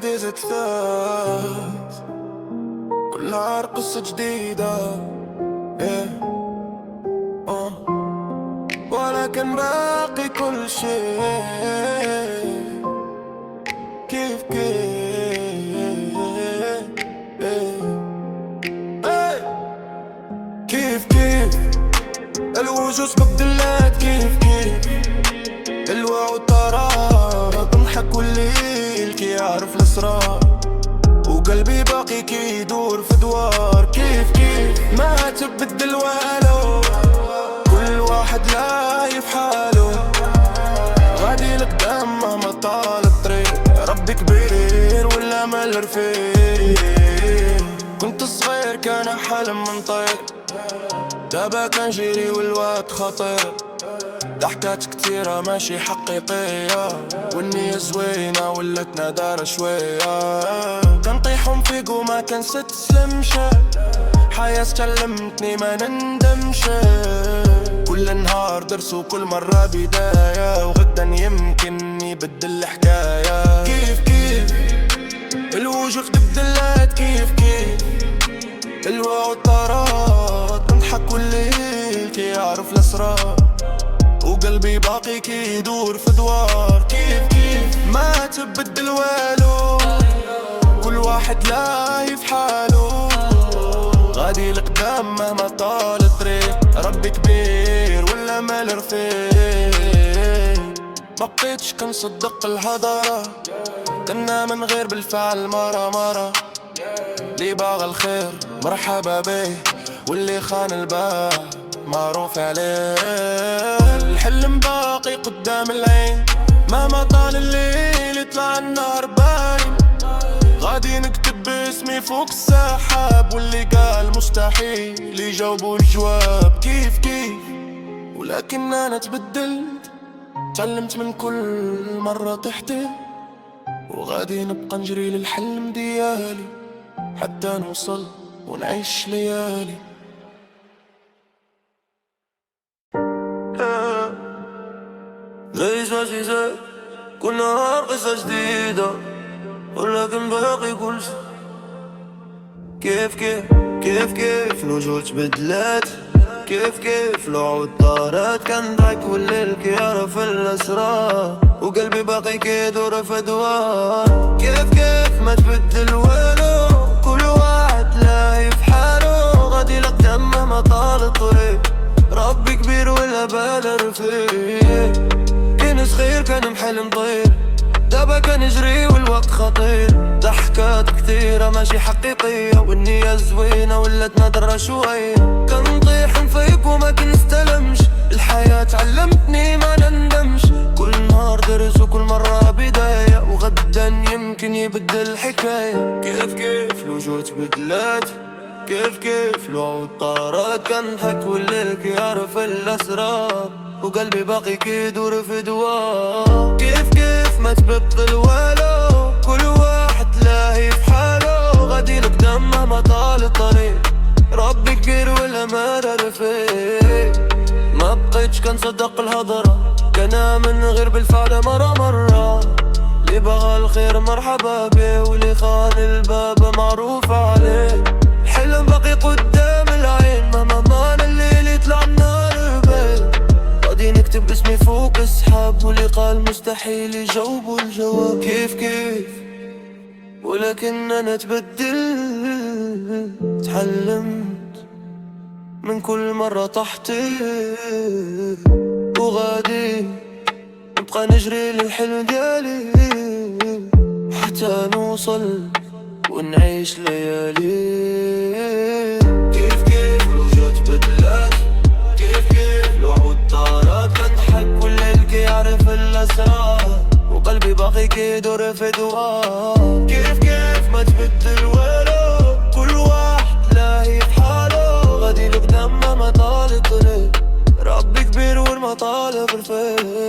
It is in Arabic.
وحدي زاد ثلاث، كل نهار قصة جديدة إيه. ولكن باقي كل شيء كيف كيف كيف الوجوه بدلات، كيف الوعود طارات، تضحك والليل كي يعرف الاسرار، وقلبي باقي كي يدور في دوار. كيف ما تبدل والو، كل واحد لايف حاله، غادي لقدام مهما طال الطريق. ربي كبير ولا مال رفيق، كنت صغير كان حلم من طير، دابا كنجري والوقت خطير. ضحكات كتيرة ماشي حقيقية، والنية زوينة ولت نادارة شوية. كنطيحهم فيك وما كنستسلمش، حياة تعلمتني ما نندمش. كل نهار درس وكل مرة بداية، وغدا يمكن يبدل الحكاية. كيف الوجوه بدلات، كيف الوعود طارات، نضحك والليل كي يعرف الاسرار، وقلبي باقي كي يدور في دوار. كيف ما تبدل والو، كل واحد لايف حاله، غادي لقدام مهما طال الطريق. ربي كبير ولا مال رفيق، مبقيتش كنصدق الهضرة، كنا من غير بالفعل مرة. اللي باغى الخير مرحبا بيه، واللي خان الباب معروف عليه. الحلم باقي قدام العين، مهما طال الليل يطلع النهار باين. غادي نكتب باسمي فوق السحاب، واللي قال مستحيل يجاوبوا الجواب. كيف ولكن انا تبدلت، تعلمت من كل مرة تحتي، وغادي نبقى نجري للحلم ديالي حتى نوصل ونعيش ليالي. ليش ماشي زي كل نهار قصة جديدة، ولكن باقي كل شي كيف الوجوه تبدلات، كيف الوعود طارت، كنضحك والليل كيعرف الأسرار، وقلبي باقي كيدور في دوار. كيف ما تبدل والو، كل واحد لاهي في حاله، غادي لقدام مهما طال الطريق. ربي كبير ولا بال رفيق، كان صغير كان محلم طير، دابا كنجري والوقت خطير. ضحكات كتيرة ماشي حقيقية، والنية زوينة ولات نادرة شوية. كنطيح نفيق وما كنستلمش، الحياة علمتني ما نندمش. كل نهار درس وكل مرة بداية، وغدا يمكن يبدل الحكاية. كيف الوجوه تبدلات، كيف الوعود طارت، كنضحك والليل كيعرف الأسرار، وقلبي باقي كيدور في دوار. كيف ما تبطل والو، كل واحد لاهي في حاله، غادي لقدام مهما طال الطريق. ربي كبير ولا ما رفيق، ما بقيتش كنصدق الهضرة، كان من غير بالفعل مرة. اللي بغى الخير مرحبا بيه، واللي خان الباب معروف عليه. الحلم باقي قدام العين، مهما مان الليل يطلع النهار باين. غادي نكتب اسمي فوق السحاب، واللي قال مستحيل يجاوبوا الجواب. كيف ولكن انا تبدل، تعلمت من كل مرة طحتي، وغادي نبقى نجري للحلم ديالي حتى نوصل ونعيش ليالي. كيف الوجوه تبدلات، كيف الوعود طارت، كنضحك والليل كيعرف الأسرار، وقلبي باقي كيدور في دوار. كيف ما تبدل والو، كل واحد لاهي في حاله، غادي لقدام مهما طال الطريق. ربي كبير والمطالب رفيق.